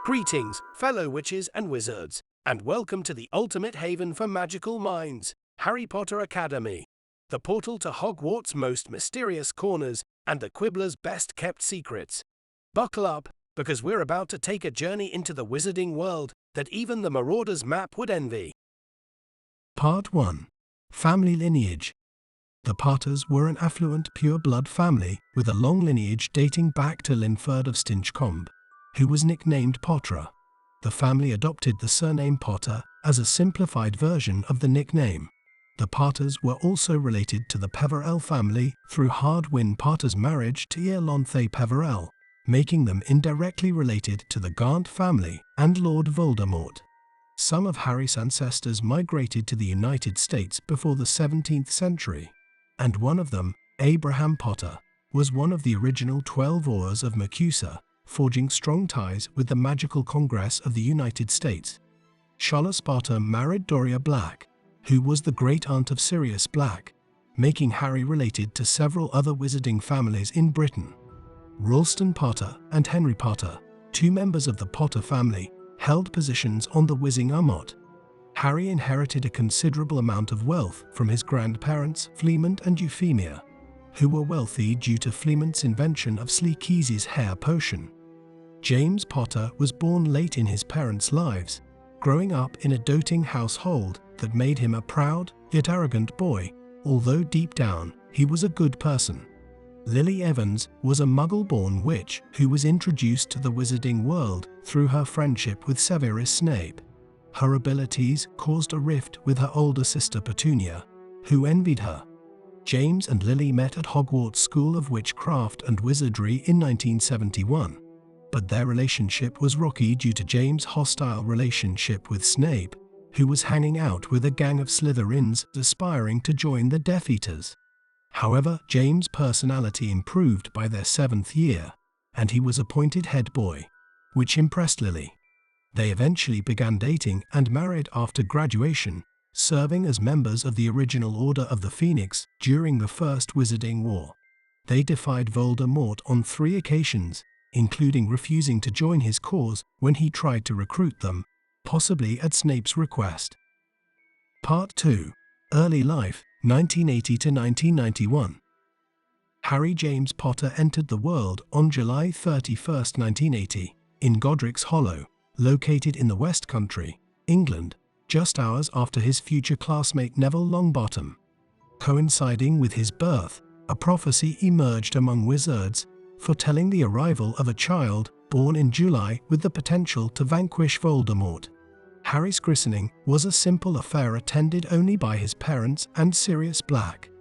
Greetings, fellow witches and wizards, and welcome to the ultimate haven for magical minds, Harry Potter Academy, the portal to Hogwarts' most mysterious corners and the Quibbler's best-kept secrets. Buckle up, because we're about to take a journey into the wizarding world that even the Marauder's map would envy. Part 1. Family Lineage. The Potters were an affluent pure-blood family with a long lineage dating back to Linford of Stinchcombe, who was nicknamed Potter. The family adopted the surname Potter as a simplified version of the nickname. The Potters were also related to the Peverell family through Hardwin Potter's marriage to Iolanthe Peverell, making them indirectly related to the Gaunt family and Lord Voldemort. Some of Harry's ancestors migrated to the United States before the 17th century, and one of them, Abraham Potter, was one of the original 12 Aurors of Mercusa, forging strong ties with the Magical Congress of the United States. Charles Potter married Doria Black, who was the great-aunt of Sirius Black, making Harry related to several other wizarding families in Britain. Ralston Potter and Henry Potter, two members of the Potter family, held positions on the Wizarding Armot. Harry inherited a considerable amount of wealth from his grandparents Fleamont and Euphemia, who were wealthy due to Fleamont's invention of Sleekeazy's hair potion. James Potter was born late in his parents' lives, growing up in a doting household that made him a proud, yet arrogant boy, although deep down, he was a good person. Lily Evans was a Muggle-born witch who was introduced to the wizarding world through her friendship with Severus Snape. Her abilities caused a rift with her older sister Petunia, who envied her. James and Lily met at Hogwarts School of Witchcraft and Wizardry in 1971. But their relationship was rocky due to James' hostile relationship with Snape, who was hanging out with a gang of Slytherins aspiring to join the Death Eaters. However, James' personality improved by their 7th year, and he was appointed head boy, which impressed Lily. They eventually began dating and married after graduation, serving as members of the original Order of the Phoenix during the First Wizarding War. They defied Voldemort on 3 occasions, including refusing to join his cause when he tried to recruit them, possibly at Snape's request. Part 2. Early Life, 1980 to 1991. Harry James Potter entered the world on July 31, 1980, in Godric's Hollow, located in the West Country, England, just hours after his future classmate Neville Longbottom. Coinciding with his birth, a prophecy emerged among wizards, foretelling the arrival of a child born in July with the potential to vanquish Voldemort. Harry's christening was a simple affair attended only by his parents and Sirius Black,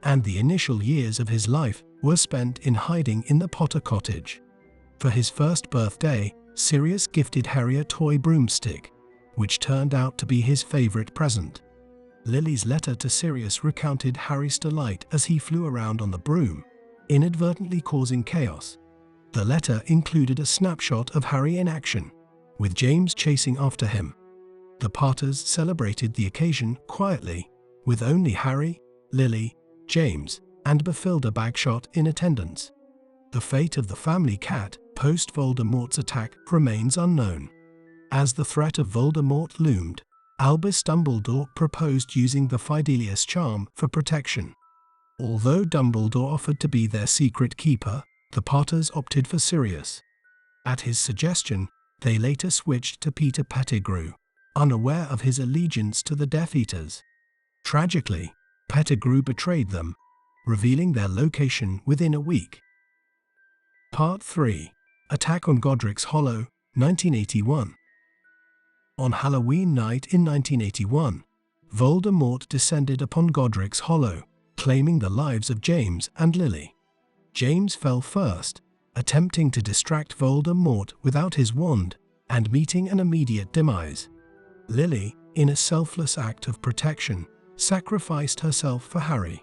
and the initial years of his life were spent in hiding in the Potter cottage. For his first birthday, Sirius gifted Harry a toy broomstick, which turned out to be his favorite present. Lily's letter to Sirius recounted Harry's delight as he flew around on the broom, inadvertently causing chaos. The letter included a snapshot of Harry in action, with James chasing after him. The Potters celebrated the occasion quietly, with only Harry, Lily, James, and Bathilda Bagshot in attendance. The fate of the family cat post-Voldemort's attack remains unknown. As the threat of Voldemort loomed, Albus Dumbledore proposed using the Fidelius charm for protection. Although Dumbledore offered to be their secret keeper, the Potters opted for Sirius. At his suggestion, they later switched to Peter Pettigrew, unaware of his allegiance to the Death Eaters. Tragically, Pettigrew betrayed them, revealing their location within a week. Part 3. Attack on Godric's Hollow, 1981. On Halloween night in 1981, Voldemort descended upon Godric's Hollow, claiming the lives of James and Lily. James fell first, attempting to distract Voldemort without his wand and meeting an immediate demise. Lily, in a selfless act of protection, sacrificed herself for Harry.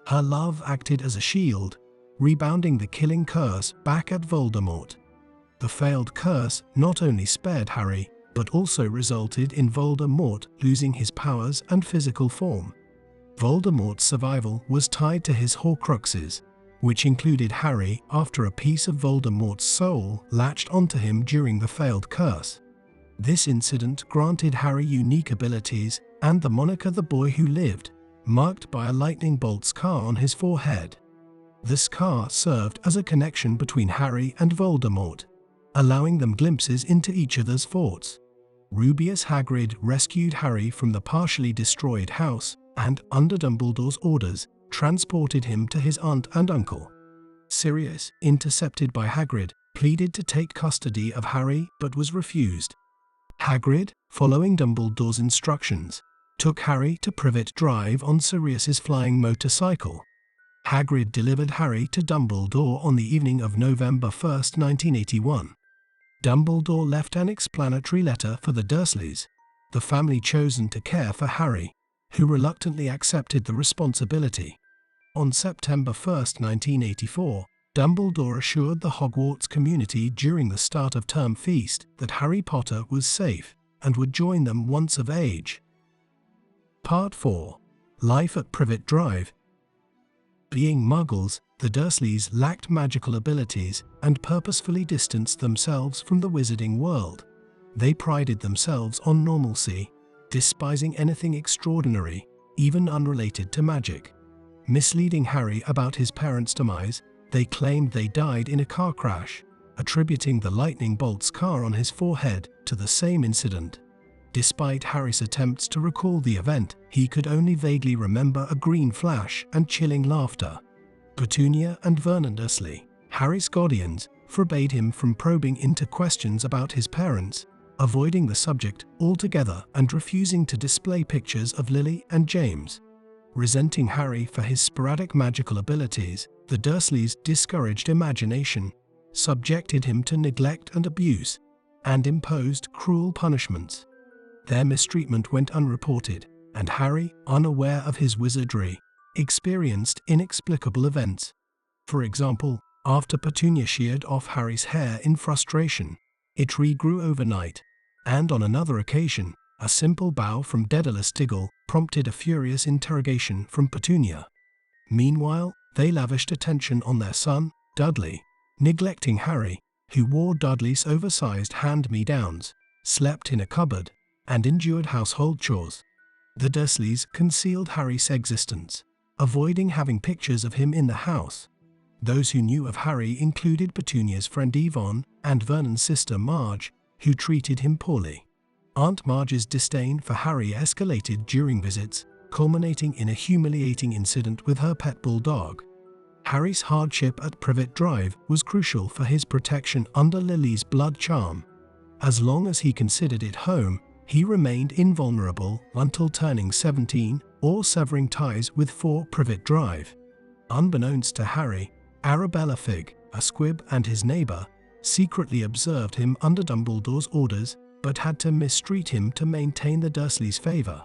Her love acted as a shield, rebounding the killing curse back at Voldemort. The failed curse not only spared Harry, but also resulted in Voldemort losing his powers and physical form. Voldemort's survival was tied to his Horcruxes, which included Harry after a piece of Voldemort's soul latched onto him during the failed curse. This incident granted Harry unique abilities and the moniker the Boy Who Lived, marked by a lightning bolt scar on his forehead. The scar served as a connection between Harry and Voldemort, allowing them glimpses into each other's thoughts. Rubeus Hagrid rescued Harry from the partially destroyed house and, under Dumbledore's orders, transported him to his aunt and uncle. Sirius, intercepted by Hagrid, pleaded to take custody of Harry but was refused. Hagrid, following Dumbledore's instructions, took Harry to Privet Drive on Sirius's flying motorcycle. Hagrid delivered Harry to Dumbledore on the evening of November 1, 1981. Dumbledore left an explanatory letter for the Dursleys, the family chosen to care for Harry, who reluctantly accepted the responsibility. On September 1, 1984, Dumbledore assured the Hogwarts community during the start of term feast that Harry Potter was safe and would join them once of age. Part 4. Life at Privet Drive. Being Muggles, the Dursleys lacked magical abilities and purposefully distanced themselves from the wizarding world. They prided themselves on normalcy, despising anything extraordinary, even unrelated to magic. Misleading Harry about his parents' demise, they claimed they died in a car crash, attributing the lightning bolt scar on his forehead to the same incident. Despite Harry's attempts to recall the event, he could only vaguely remember a green flash and chilling laughter. Petunia and Vernon Dursley, Harry's guardians, forbade him from probing into questions about his parents, avoiding the subject altogether and refusing to display pictures of Lily and James. Resenting Harry for his sporadic magical abilities, the Dursleys discouraged imagination, subjected him to neglect and abuse, and imposed cruel punishments. Their mistreatment went unreported, and Harry, unaware of his wizardry, experienced inexplicable events. For example, after Petunia sheared off Harry's hair in frustration, it regrew overnight, and on another occasion, a simple bow from Daedalus Diggle prompted a furious interrogation from Petunia. Meanwhile, they lavished attention on their son, Dudley, neglecting Harry, who wore Dudley's oversized hand-me-downs, slept in a cupboard, and endured household chores. The Dursleys concealed Harry's existence, avoiding having pictures of him in the house. Those who knew of Harry included Petunia's friend Yvonne and Vernon's sister Marge, who treated him poorly. Aunt Marge's disdain for Harry escalated during visits, culminating in a humiliating incident with her pet bulldog. Harry's hardship at Privet Drive was crucial for his protection under Lily's blood charm. As long as he considered it home, he remained invulnerable until turning 17 or severing ties with 4 Privet Drive. Unbeknownst to Harry, Arabella Figg, a squib and his neighbor, secretly observed him under Dumbledore's orders but had to mistreat him to maintain the Dursleys' favor.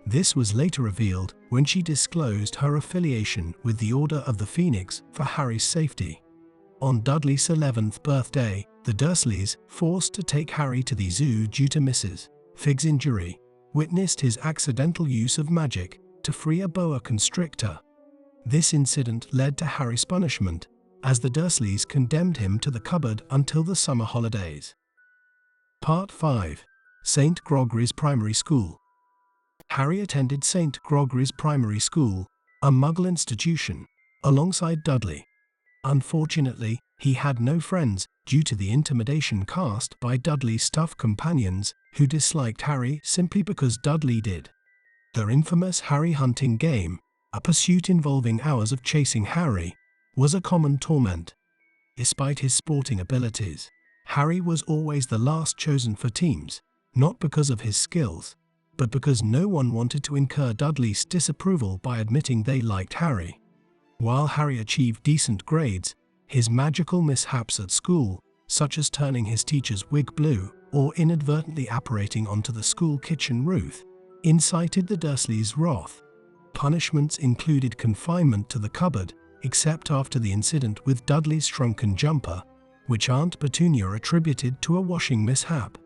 This was later revealed when she disclosed her affiliation with the Order of the Phoenix for Harry's safety. On Dudley's 11th birthday, the Dursleys, forced to take Harry to the zoo due to Mrs. Figg's injury, witnessed his accidental use of magic to free a boa constrictor. This incident led to Harry's punishment, as the Dursleys condemned him to the cupboard until the summer holidays. Part 5. St. Grogri's Primary School. Harry attended St. Grogri's Primary School, a Muggle institution, alongside Dudley. Unfortunately, he had no friends due to the intimidation cast by Dudley's tough companions who disliked Harry simply because Dudley did. Their infamous Harry hunting game, a pursuit involving hours of chasing Harry, was a common torment. Despite his sporting abilities, Harry was always the last chosen for teams, not because of his skills, but because no one wanted to incur Dudley's disapproval by admitting they liked Harry. While Harry achieved decent grades, his magical mishaps at school, such as turning his teacher's wig blue or inadvertently apparating onto the school kitchen roof, incited the Dursleys' wrath. Punishments included confinement to the cupboard, except after the incident with Dudley's shrunken jumper, which Aunt Petunia attributed to a washing mishap.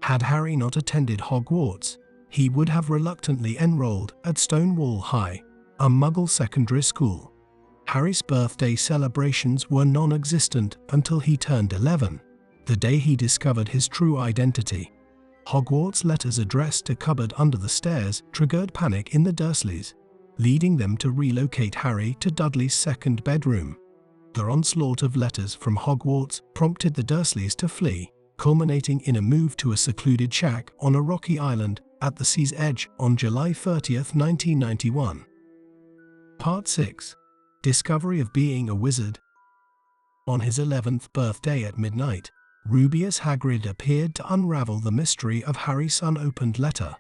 Had Harry not attended Hogwarts, he would have reluctantly enrolled at Stonewall High, a Muggle secondary school. Harry's birthday celebrations were non-existent until he turned 11, the day he discovered his true identity. Hogwarts letters addressed to cupboard under the stairs triggered panic in the Dursleys, leading them to relocate Harry to Dudley's second bedroom. The onslaught of letters from Hogwarts prompted the Dursleys to flee, culminating in a move to a secluded shack on a rocky island at the sea's edge on July 30, 1991. Part 6. Discovery of being a wizard. On his 11th birthday at midnight, Rubeus Hagrid appeared to unravel the mystery of Harry's unopened letter.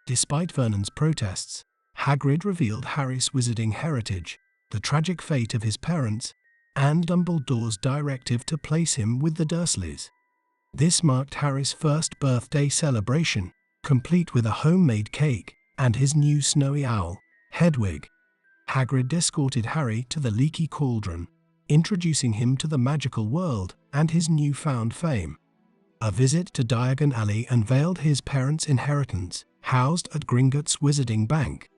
Despite Vernon's protests, Hagrid revealed Harry's wizarding heritage, the tragic fate of his parents, and Dumbledore's directive to place him with the Dursleys. This marked Harry's first birthday celebration, complete with a homemade cake and his new snowy owl, Hedwig. Hagrid escorted Harry to the Leaky Cauldron, introducing him to the magical world and his newfound fame. A visit to Diagon Alley unveiled his parents' inheritance, housed at Gringotts Wizarding Bank.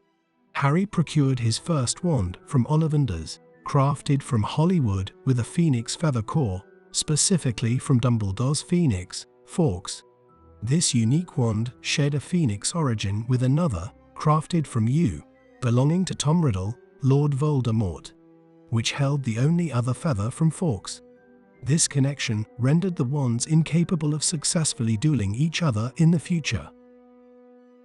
Harry procured his first wand from Ollivanders, crafted from Hollywood with a phoenix feather core, specifically from Dumbledore's phoenix, Fawkes. This unique wand shared a phoenix origin with another, crafted from yew, belonging to Tom Riddle, Lord Voldemort, which held the only other feather from Fawkes. This connection rendered the wands incapable of successfully dueling each other in the future.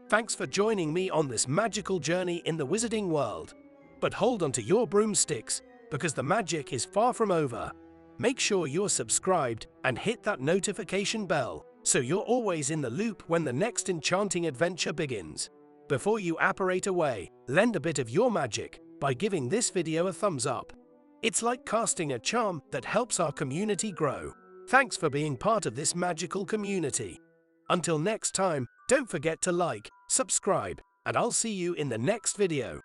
Thanks for joining me on this magical journey in the wizarding world. But hold on to your broomsticks, because the magic is far from over. Make sure you're subscribed and hit that notification bell, so you're always in the loop when the next enchanting adventure begins. Before you apparate away, lend a bit of your magic by giving this video a thumbs up. It's like casting a charm that helps our community grow. Thanks for being part of this magical community. Until next time, don't forget to like, subscribe, and I'll see you in the next video.